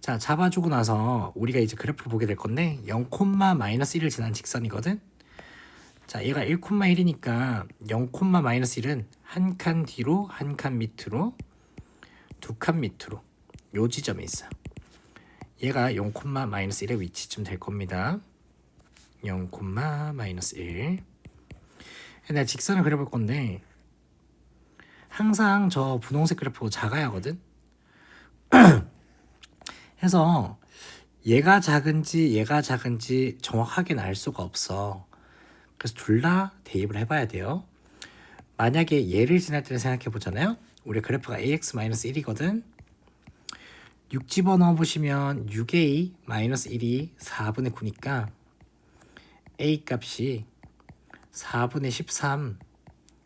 Speaker 1: 자, 잡아주고 나서 우리가 이제 그래프를 보게 될 건데 0,-1을 지난 직선이거든. 자, 얘가 1,1이니까 0,-1은 한 칸 뒤로, 한 칸 밑으로, 두 칸 밑으로 요 지점에 있어요. 얘가 0,-1의 위치쯤 될 겁니다. 0,-1. 내가 직선을 그려볼 건데 항상 저 분홍색 그래프가 작아야 하거든. 해서 얘가 작은지 정확하게는 알 수가 없어. 그래서 둘 다 대입을 해봐야 돼요. 만약에 얘를 지날 때를 생각해 보잖아요. 우리 그래프가 ax-1이거든. 6 집어넣어 보시면 6a-1이 4분의 9니까 a 값이 4분의 13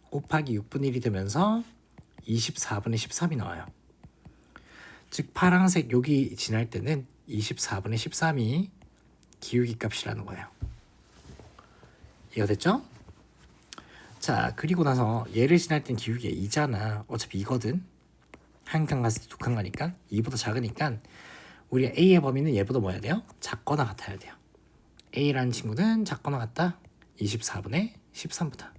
Speaker 1: 곱하기 6분의 1이 되면서 24분의 13이 나와요. 즉 파란색 여기 지날 때는 24분의 13이 기울기 값이라는 거예요. 이해가 됐죠? 자, 그리고 나서 얘를 지날 땐 기울기가 2잖아. 어차피 2거든. 한 칸 갔을 때 두 칸 가니까 2보다 작으니까 우리 A의 범위는 얘보다 뭐 해야 돼요? 작거나 같아야 돼요. A라는 친구는 작거나 같다? 24분의 13보다.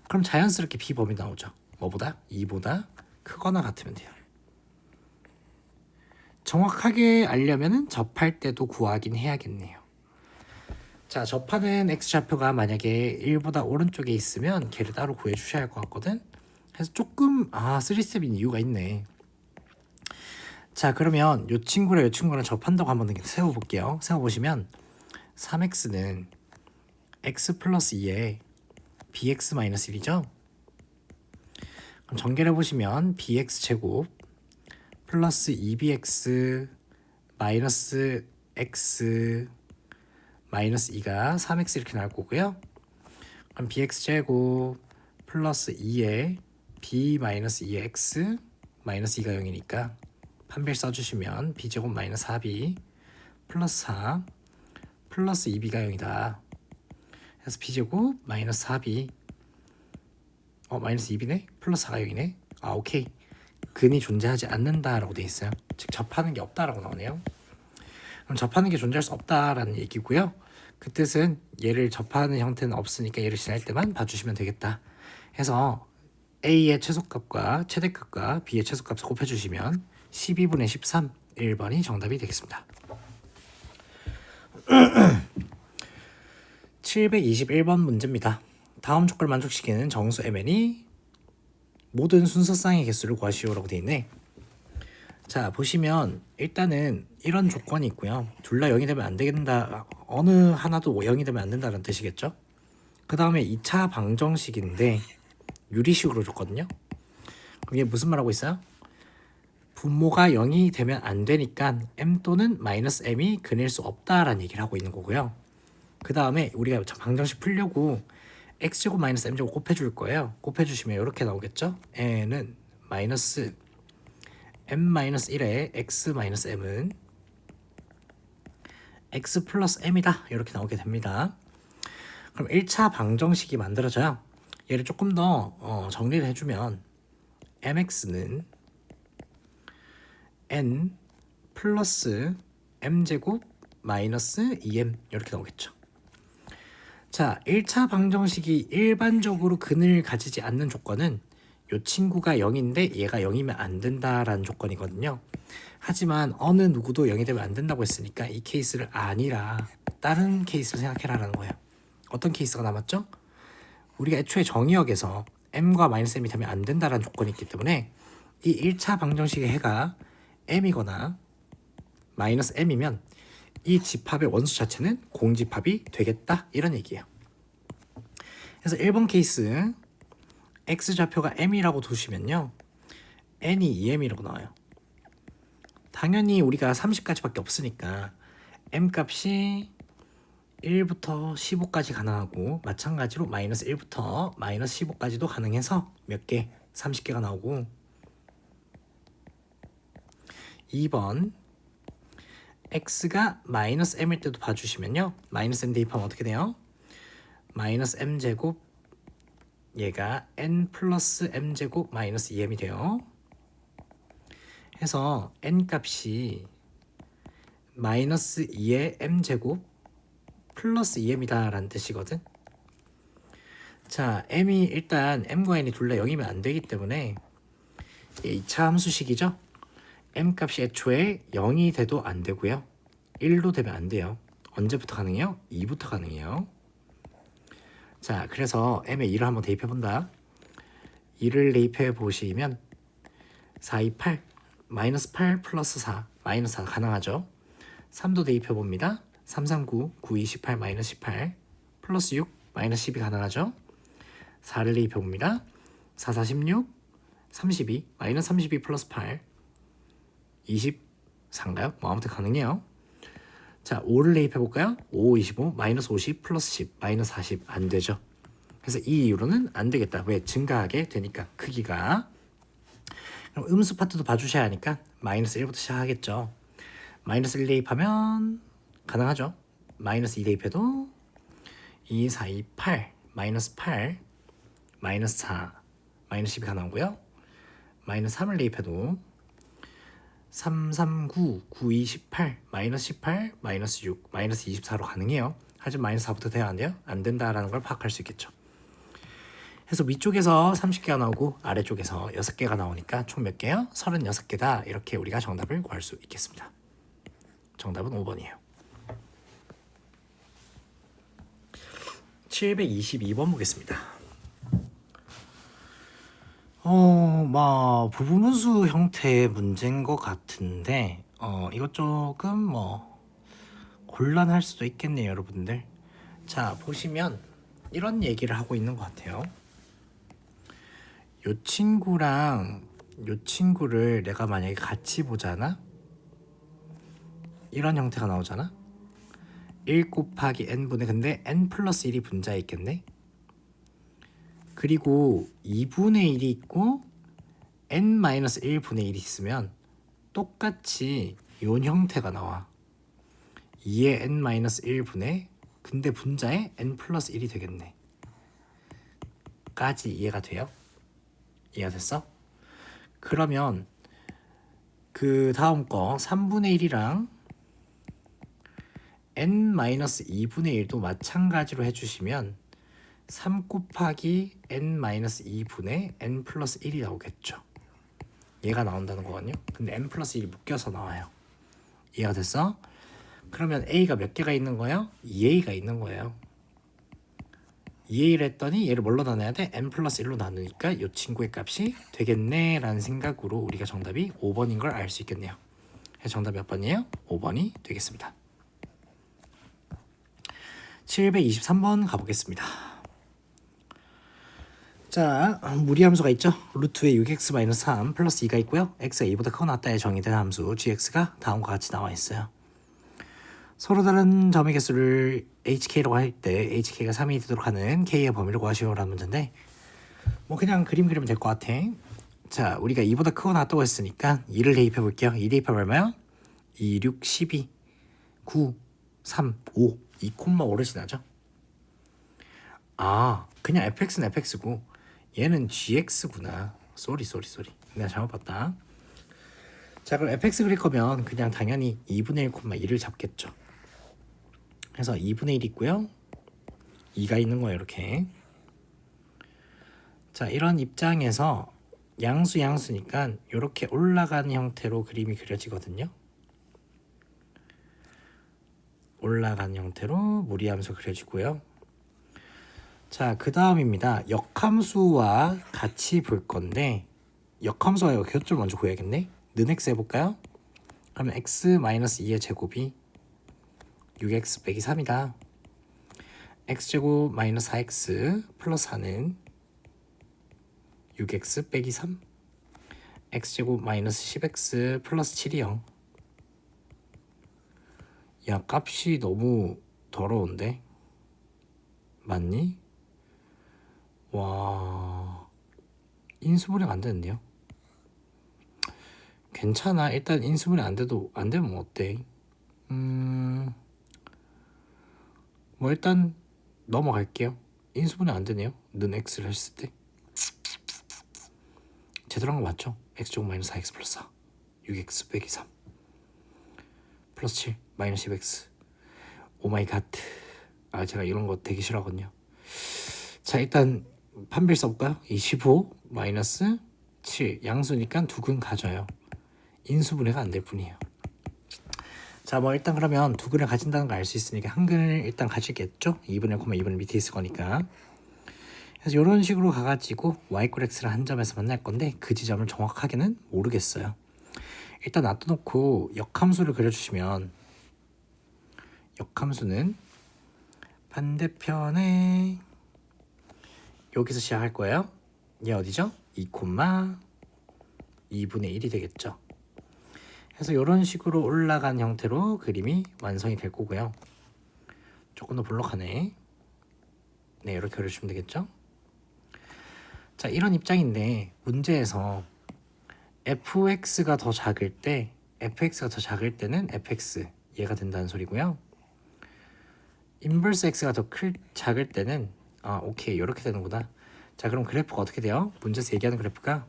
Speaker 1: 그럼 자연스럽게 B 범위 나오죠. 뭐보다? 2보다 크거나 같으면 돼요. 정확하게 알려면 접할 때도 구하긴 해야겠네요. 자, 접하는 x좌표가 만약에 1보다 오른쪽에 있으면 걔를 따로 구해주셔야 할 것 같거든. 그래서 조금 3스텝인 이유가 있네. 자, 그러면 이 친구랑 이 친구랑 접한다고 한번 세워볼게요. 세워보시면 3x는 x 플러스 2에 bx 마이너스 1이죠. 그럼 전개를 해보시면 bx 제곱 플러스 2bx 마이너스 x 마이너스 2가 3x 이렇게 나올 거고요. 그럼 bx 제곱 플러스 2에 b 마이너스 2의 x 마이너스 2가 0이니까 판별 써주시면 b제곱 마이너스 4b 플러스 4 플러스 2b가 0이다. 그래서 b제곱 마이너스 4b 마이너스 2b네? 플러스 4가 0이네? 오케이. 근이 존재하지 않는다라고 돼 있어요. 즉 접하는 게 없다라고 나오네요. 그럼 접하는 게 존재할 수 없다라는 얘기고요. 그 뜻은 얘를 접하는 형태는 없으니까 얘를 지날 때만 봐주시면 되겠다. 해서 A의 최소값과 최대값과 B의 최소값을 곱해주시면 12분의 13 1번이 정답이 되겠습니다. 721번 문제입니다. 다음 조건을 만족시키는 정수 mn이 모든 순서쌍의 개수를 구하시오라고 되어 있네. 자, 보시면 일단은 이런 조건이 있고요. 둘 다 0이 되면 안 된다. 어느 하나도 0이 되면 안 된다는 뜻이겠죠. 그 다음에 2차 방정식인데 유리식으로 줬거든요. 그럼 이게 무슨 말하고 있어요? 분모가 0이 되면 안 되니까 m 또는 마이너스 m이 근일 수 없다라는 얘기를 하고 있는 거고요. 그 다음에 우리가 방정식 풀려고 x제곱 마이너스 m제곱 곱해줄 거예요. 곱해주시면 이렇게 나오겠죠. n은 마이너스 m-1의 x-m은 x 플러스 m이다. 이렇게 나오게 됩니다. 그럼 1차 방정식이 만들어져요. 얘를 조금 더 정리를 해주면 mx는 n 플러스 m제곱 마이너스 2m 이렇게 나오겠죠. 자, 1차 방정식이 일반적으로 근을 가지지 않는 조건은 이 친구가 0인데 얘가 0이면 안 된다라는 조건이거든요. 하지만 어느 누구도 0이 되면 안 된다고 했으니까 이 케이스를 아니라 다른 케이스를 생각해라라는 거예요. 어떤 케이스가 남았죠? 우리가 애초에 정의역에서 m과 마이너스 m이 되면 안 된다라는 조건이 있기 때문에 이 1차 방정식의 해가 m이거나 마이너스 m이면 이 집합의 원수 자체는 공집합이 되겠다 이런 얘기예요. 그래서 1번 케이스 x좌표가 m이라고 두시면요. n이 2m이라고 나와요. 당연히 우리가 30까지밖에 없으니까 m 값이 1부터 15까지 가능하고 마찬가지로 마이너스 1부터 마이너스 15까지도 가능해서 몇 개? 30개가 나오고 2번 x가 마이너스 m일 때도 봐주시면요. 마이너스 m 대입하면 어떻게 돼요? 마이너스 m제곱 얘가 n 플러스 m제곱 마이너스 2m이 돼요. 해서 n 값이 마이너스 2의 m제곱 플러스 2m이다 라는 뜻이거든. 자, m이 일단 m과 n이 둘 다 0이면 안 되기 때문에 2차 함수식이죠. m 값이 애초에 0이 돼도 안 되고요. 1도 되면 안 돼요. 언제부터 가능해요? 2부터 가능해요. 자, 그래서 m에 2를 한번 대입해 본다. 2를 대입해 보시면 4, 2, 8 마이너스 8 플러스 4 마이너스 4 가능하죠. 3도 대입해 봅니다. 3, 3, 9 9, 2, 18 마이너스 18 플러스 6 마이너스 10이 가능하죠. 4를 대입해 봅니다. 4, 4, 16 32 마이너스 32 플러스 8 24인가요? 뭐 아무튼 가능해요. 자, 5를 대입해 볼까요? 5, 25 마이너스 50 플러스 10 마이너스 40 안 되죠. 그래서 이 이유로는 안 되겠다. 왜? 증가하게 되니까 크기가. 그럼 음수 파트도 봐주셔야 하니까 마이너스 1부터 시작하겠죠. 마이너스 1 대입하면 가능하죠. 마이너스 2 대입해도 2, 4, 2, 8 마이너스 8 마이너스 4 마이너스 10이 가능하고요. 마이너스 3을 대입해도 3, 3, 9 9, 2, 18 마이너스 18 마이너스 6 마이너스 24로 가능해요. 하지만 마이너스 4부터 돼야 안 돼요? 안 된다라는 걸 파악할 수 있겠죠. 그래서 위쪽에서 30개가 나오고 아래쪽에서 6개가 나오니까 총 몇 개요? 36개다. 이렇게 우리가 정답을 구할 수 있겠습니다. 정답은 5번이에요. 722번 보겠습니다. 부분분수 형태의 문제인 것 같은데 이것 조금 곤란할 수도 있겠네요, 여러분들. 자, 보시면 이런 얘기를 하고 있는 것 같아요. 요 친구랑 요 친구를 내가 만약에 같이 보잖아? 이런 형태가 나오잖아? 1 곱하기 n분의 근데 n 플러스 1이 분자에 있겠네? 그리고 2분의 1이 있고 n-1분의 1이 있으면 똑같이 요 형태가 나와. 2의 n-1분의 근데 분자에 n 플러스 1이 되겠네. 까지 이해가 돼요? 이해가 됐어? 그러면 그 다음 거 3분의 1이랑 n-2분의 1도 마찬가지로 해주시면 3 곱하기 n-2분의 n 플러스 1이 나오겠죠. 얘가 나온다는 거거든요. 근데 n 플러스 1이 묶여서 나와요. 이해가 됐어? 그러면 a가 몇 개가 있는 거예요? 2a가 있는 거예요. 2a를 했더니 얘를 뭘로 나눠야 돼? n 플러스 1로 나누니까 이 친구의 값이 되겠네 라는 생각으로 우리가 정답이 5번인 걸 알 수 있겠네요. 그래서 정답 몇 번이에요? 5번이 되겠습니다. 723번 가보겠습니다. 자, 무리함수가 있죠. 루트에 6x-3 플러스 2가 있고요. x가 2보다 크거나 같다에 정의된 함수 gx가 다음과 같이 나와 있어요. 서로 다른 점의 개수를 hk라고 할 때 hk가 3이 되도록 하는 k의 범위를 구하시오라는 문제인데 그냥 그림 그리면 될 것 같아. 자, 우리가 2보다 크거나 같다고 했으니까 2를 대입해 볼게요. 2 대입하면 얼마요? 2, 6, 12, 9, 3, 5 2,5를 지나죠. 아, 그냥 fx는 fx고 얘는 gx구나. 쏘리 내가 잘못 봤다. 자, 그럼 fx 그릴 거면 그냥 당연히 2분의 1,1을 잡겠죠. 그래서 2분의 1 있고요. 2가 있는 거예요, 이렇게. 자, 이런 입장에서 양수니까 이렇게 올라가는 형태로 그림이 그려지거든요. 올라가는 형태로 무리함수 그려지고요. 자, 그 다음입니다. 역함수와 같이 볼 건데 역함수와 교점을 먼저 구해야겠네. 는 x 해볼까요? 그러면 x-2의 제곱이 6x 빼기 3이다. x제곱 마이너스 4x 플러스 4는 6x 빼기 3 x제곱 마이너스 10x 플러스 7이 0. 야, 값이 너무 더러운데? 맞니? 와, 인수분해 안 되는데요? 괜찮아. 일단 인수분해 안 되면 어때? 일단 넘어갈게요. 인수분해 안 되네요. 는 x를 했을 때 제대로 한 거 맞죠? x제곱 마이너스 4x 플러스 4 6x 빼기 3 플러스 7 마이너스 10x 오마이 갓. 아, 제가 이런 거 되게 싫어하거든요. 자, 일단 판별 써볼까요? 25 마이너스 7 양수니까 두 근 가져요. 인수분해가 안 될 뿐이에요. 자, 뭐 일단 그러면 두 근을 가진다는 걸 알 수 있으니까 한 근을 일단 가지겠죠? 2분의 1, 2분의 밑에 있을 거니까. 그래서 이런 식으로 가가지고 y = x를 한 점에서 만날 건데 그 지점을 정확하게는 모르겠어요. 일단 놔둬놓고 역함수를 그려주시면 역함수는 반대편에 여기서 시작할 거예요. 얘 어디죠? 2,2분의 1이 되겠죠. 그래서 이런 식으로 올라간 형태로 그림이 완성이 될 거고요. 조금 더 볼록하네. 네, 이렇게 그려주시면 되겠죠. 자, 이런 입장인데 문제에서 fx가 더 작을 때 fx가 더 작을 때는 fx 얘가 된다는 소리고요. 인버스 x가 더 작을 때는 오케이 이렇게 되는구나. 자, 그럼 그래프가 어떻게 돼요? 문제에서 얘기하는 그래프가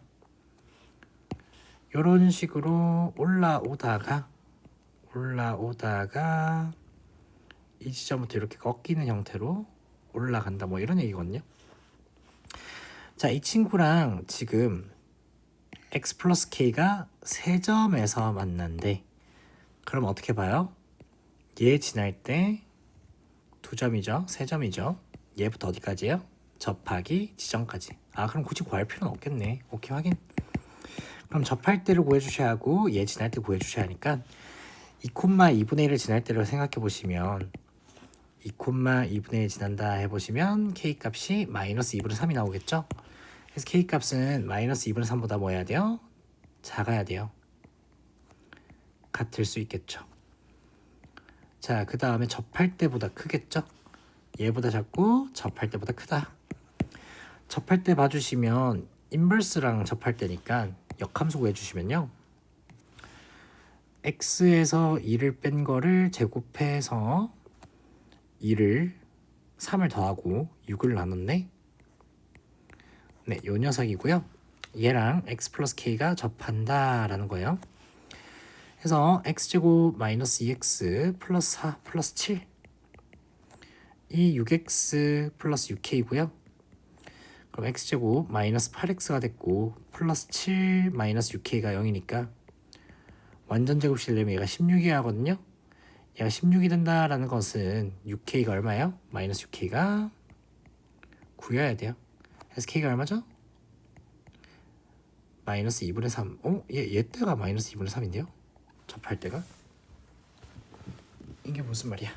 Speaker 1: 이런 식으로 올라오다가 이 지점부터 이렇게 꺾이는 형태로 올라간다 뭐 이런 얘기거든요. 자, 이 친구랑 지금 x 플러스 k가 세 점에서 만난대. 그럼 어떻게 봐요? 얘 지날 때 두 점이죠. 세 점이죠. 얘부터 어디까지요? 접하기 지점까지. 그럼 굳이 구할 필요는 없겠네. 오케이, 확인. 그럼 접할 때를 구해주셔야 하고 얘 지날 때 구해주셔야 하니까 2,2분의 1을 지날 때로 생각해 보시면 2,2분의 1 지난다 해보시면 k 값이 마이너스 2분의 3이 나오겠죠. 그래서 k 값은 마이너스 2분의 3보다 뭐 해야 돼요? 작아야 돼요. 같을 수 있겠죠. 자, 그 다음에 접할 때보다 크겠죠. 얘보다 작고 접할 때보다 크다. 접할 때 봐주시면 인버스랑 접할 때니까 역함수 구해주시면요, x에서 2를 뺀 거를 제곱해서 2를 3을 더하고 6을 나눴네. 네, 요 녀석이고요. 얘랑 x 플러스 k가 접한다 라는 거예요. 그래서 x제곱 마이너스 2x 플러스 4 플러스 7 이 6x 플러스 6k고요. 그럼 x제곱 마이너스 8x가 됐고 플러스 7 마이너스 6k가 0이니까 완전 제곱식 되면 얘가 16이 하거든요. 얘가 16이 된다라는 것은 6k가 얼마예요? 마이너스 6k가 9여야 돼요. 그래서 k가 얼마죠? 마이너스 2분의 3. 얘 때가 마이너스 2분의 3인데요? 접할 때가? 이게 무슨 말이야?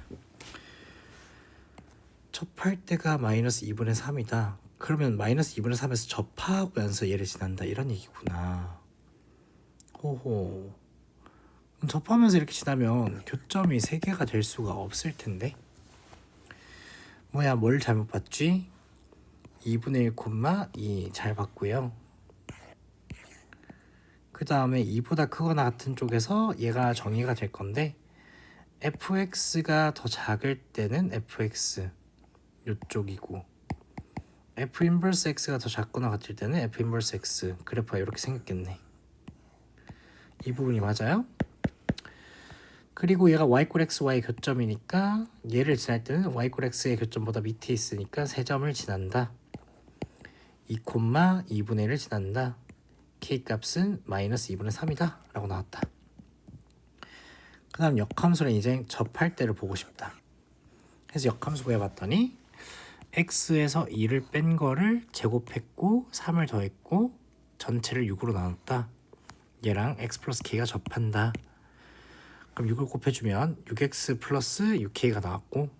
Speaker 1: 접할 때가 마이너스 2분의 3이다. 그러면 마이너스 2분의 3에서 접하면서 얘를 지난다 이런 얘기구나. 호호. 접하면서 이렇게 지나면 교점이 3개가 될 수가 없을 텐데. 뭐야, 뭘 잘못 봤지? 2분의 1,2 잘 봤고요. 그 다음에 2보다 크거나 같은 쪽에서 얘가 정의가 될 건데 fx가 더 작을 때는 fx 요쪽이고 f 인버스 x가 더 작거나 같을 때는 f 인버스 x. 그래프가 이렇게 생겼겠네. 이 부분이 맞아요. 그리고 얘가 y = xy 교점이니까 얘를 지날 때는 y = x의 교점보다 밑에 있으니까 세 점을 지난다. 2,2분의 1을 지난다. k 값은 마이너스 2분의 3이다 라고 나왔다. 그 다음 역함수는 이제 접할 때를 보고 싶다. 그래서 역함수 구해봤더니 x에서 2를 뺀 거를 제곱했고 3을 더했고 전체를 6으로 나눴다. 얘랑 x 플러스 k가 접한다. 그럼 6을 곱해주면 6x 플러스 6k가 나왔고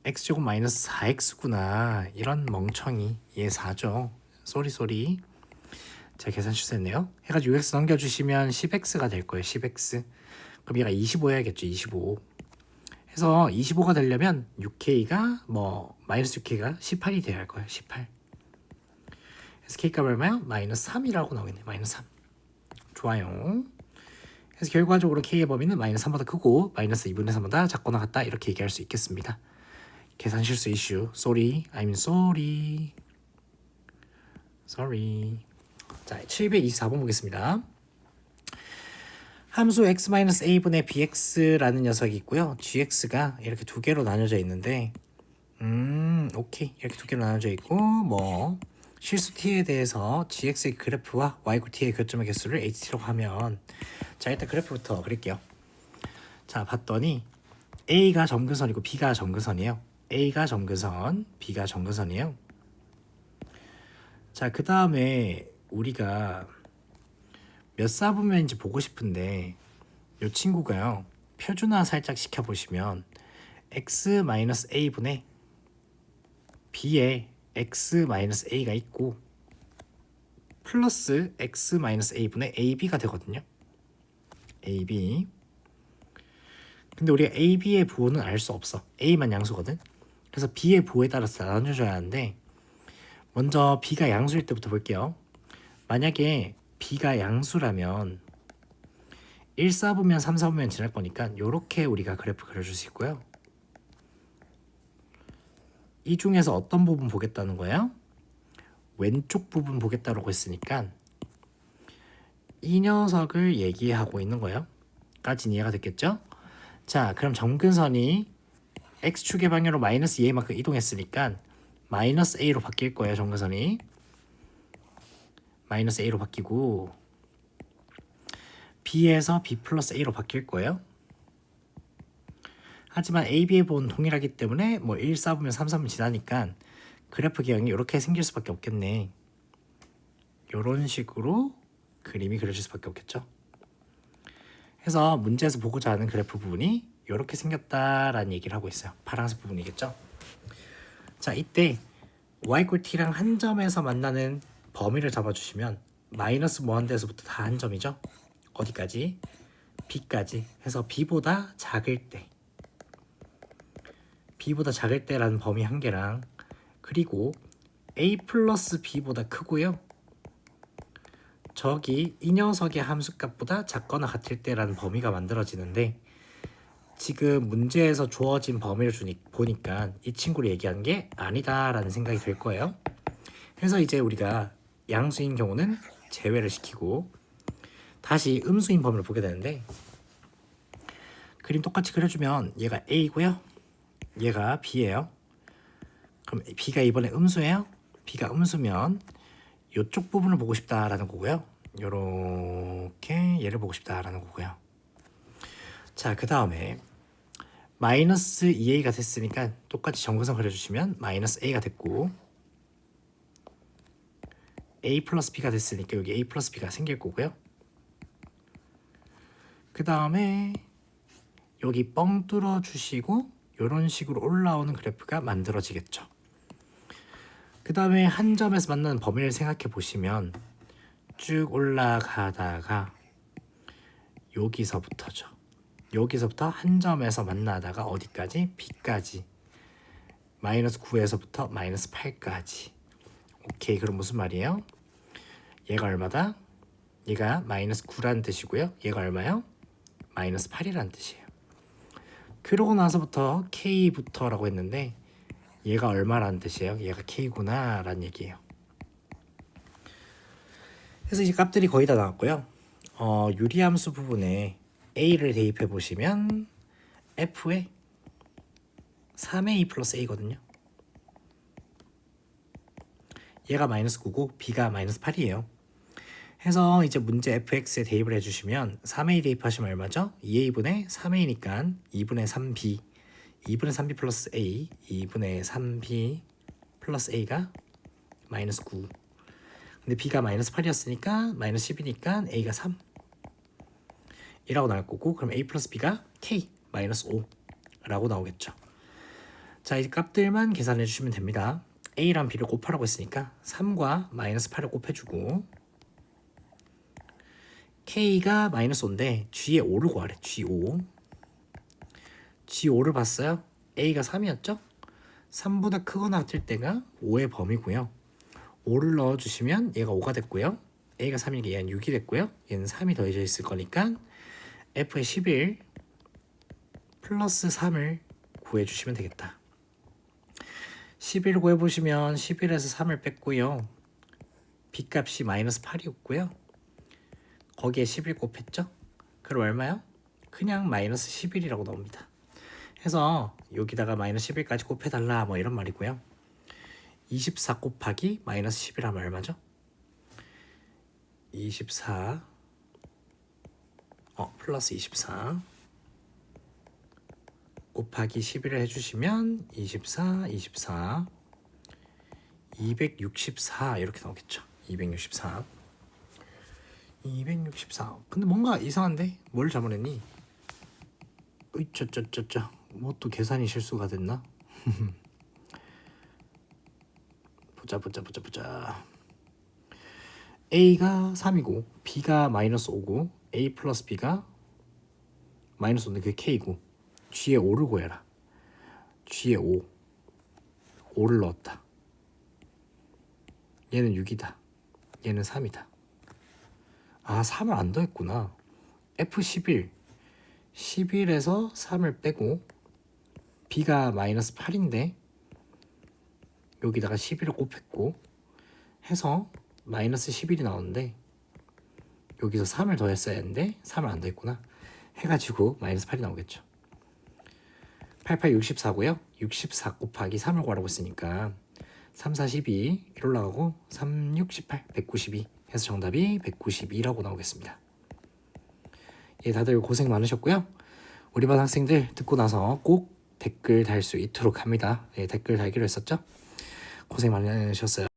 Speaker 1: x제곱 마이너스 4x구나. 이런 멍청이. 얘 4죠. 쏘리. 제가 계산 실수했네요. 해가지고 6x 넘겨주시면 10x가 될 거예요. 10x. 그럼 얘가 25 해야겠죠. 25. 해서 25가 되려면 6k가 마이너스 6k가 18이 돼야 할 거예요. 18. 그래서 k값 얼마요? 마이너스 3이라고 나오겠네. 마이너스 3. 좋아요. 그래서 결과적으로 k의 범위는 마이너스 3보다 크고 마이너스 2분의 3보다 작거나 같다 이렇게 얘기할 수 있겠습니다. 계산 실수 이슈. Sorry. I'm sorry. 자, 724번 보겠습니다. 함수 x-a분의 bx라는 녀석이 있고요. gx가 이렇게 두 개로 나눠져 있는데 오케이. 이렇게 두 개로 나눠져 있고 실수 t에 대해서 gx의 그래프와 y t의 교점의 개수를 ht라고 하면, 자 일단 그래프부터 그릴게요. 자 봤더니 a가 점근선이고 b가 점근선이에요. a가 점근선, b가 점근선이에요. 자 그 다음에 우리가 몇 사분면인지 보고 싶은데, 이 친구가요 표준화 살짝 시켜보시면 x-a분의 b에 x-a가 있고 플러스 x-a분의 ab가 되거든요. ab. 근데 우리가 ab의 부호는 알 수 없어. a만 양수거든. 그래서 b의 부호에 따라서 나눠줘야 하는데, 먼저 b가 양수일 때부터 볼게요. 만약에 b가 양수라면 1사분면 3사분면 지날 거니까 이렇게 우리가 그래프 그려줄 수 있고요. 이 중에서 어떤 부분 보겠다는 거예요? 왼쪽 부분 보겠다고 했으니까 이 녀석을 얘기하고 있는 거예요. 까진 이해가 됐겠죠? 자 그럼 점근선이 x축의 방향으로 마이너스 2a만큼 이동했으니까 마이너스 a로 바뀔 거예요. 점근선이 마이너스 a로 바뀌고 b에서 b 플러스 a로 바뀔 거예요. 하지만 AB의 부호는 동일하기 때문에 뭐 1, 4분면 3, 4분 지나니까 그래프 기형이 이렇게 생길 수밖에 없겠네. 이런 식으로 그림이 그려질 수밖에 없겠죠. 그래서 문제에서 보고자 하는 그래프 부분이 이렇게 생겼다라는 얘기를 하고 있어요. 파란색 부분이겠죠. 자 이때 y 꼴 t랑 한 점에서 만나는 범위를 잡아주시면 마이너스 뭐 한 데서부터 다 한 점이죠. 어디까지? b까지 해서 b보다 작을 때, b보다 작을 때라는 범위 한 개랑, 그리고 a 플러스 b보다 크고요. 저기 이 녀석의 함수값보다 작거나 같을 때라는 범위가 만들어지는데, 지금 문제에서 주어진 범위를 보니까 이 친구를 얘기하는 게 아니다라는 생각이 들 거예요. 그래서 이제 우리가 양수인 경우는 제외를 시키고 다시 음수인 범위를 보게 되는데, 그림 똑같이 그려주면 얘가 a고요. 얘가 b예요. 그럼 b가 이번에 음수예요. b가 음수면 이쪽 부분을 보고 싶다라는 거고요. 요렇게 얘를 보고 싶다라는 거고요. 자, 그 다음에 마이너스 2a가 됐으니까 똑같이 점근선 그려주시면 마이너스 a가 됐고, a 플러스 b가 됐으니까 여기 a 플러스 b가 생길 거고요. 그 다음에 여기 뻥 뚫어 주시고 이런 식으로 올라오는 그래프가 만들어지겠죠. 그 다음에 한 점에서 만나는 범위를 생각해 보시면 쭉 올라가다가 여기서부터죠. 여기서부터 한 점에서 만나다가 어디까지? b까지. 마이너스 9에서부터 마이너스 8까지. 오케이, 그럼 무슨 말이에요? 얘가 얼마다? 얘가 마이너스 9라는 뜻이고요. 얘가 얼마요? 마이너스 8이라는 뜻이에요. 그러고 나서부터 k부터라고 했는데 얘가 얼마라는 뜻이에요? 얘가 k구나 라는 얘기예요. 그래서 이제 값들이 거의 다 나왔고요. 유리함수 부분에 a를 대입해 보시면 f에 3a 플러스 a거든요. 얘가 마이너스 9고 b가 마이너스 8이에요. 해서 이제 문제 fx에 대입을 해주시면 3a 대입하시면 얼마죠? 2a분의 3a니까 2분의 3b, 2분의 3b 플러스 a, 2분의 3b 플러스 a가 마이너스 9. 근데 b가 마이너스 8이었으니까 마이너스 10이니까 a가 3 이라고 나올 거고, 그럼 a 플러스 b가 k 마이너스 5라고 나오겠죠. 자, 이제 값들만 계산해 주시면 됩니다. a랑 b를 곱하라고 했으니까 3과 마이너스 8을 곱해주고, k가 마이너스 5인데 g의 5를 구하래. g5. g5를 봤어요. a가 3이었죠? 3보다 크거나 같을 때가 5의 범위고요. 5를 넣어주시면 얘가 5가 됐고요. a가 3이니까 얘는 6이 됐고요. 얘는 3이 더해져 있을 거니까 f의 11 플러스 3을 구해주시면 되겠다. 11을 구해보시면 11에서 3을 뺐고요. b값이 마이너스 8이었고요. 거기에 11 곱했죠? 그럼 얼마요? 그냥 마이너스 11이라고 나옵니다. 해서 여기다가 마이너스 11까지 곱해달라 뭐 이런 말이고요. 24 곱하기 마이너스 11 하면 얼마죠? 24 플러스 24 곱하기 11을 해주시면 24 264 이렇게 나오겠죠. 264 근데 뭔가 이상한데? 뭘 잘못했니? 으쩌쩌쩌쩌 뭐 또 계산이 실수가 됐나? 보자. A가 3이고 B가 마이너스 5고 A 플러스 B가 마이너스 5인데 그게 K고 G에 5를 구해라. G에 5를 넣었다. 얘는 6이다. 얘는 3이다. 아 3을 안 더했구나. F11 11에서 3을 빼고 B가 마이너스 8인데 여기다가 11을 곱했고 해서 마이너스 11이 나오는데 여기서 3을 더했어야 했는데 3을 안 더했구나. 해가지고 마이너스 8이 나오겠죠. 88 64고요. 64 곱하기 3을 구하라고 했으니까 3, 4, 12 1 올라가고 3, 6, 18 192 해서 정답이 192라고 나오겠습니다. 예, 다들 고생 많으셨고요. 우리 반 학생들 듣고 나서 꼭 댓글 달 수 있도록 합니다. 예, 댓글 달기로 했었죠. 고생 많으셨어요.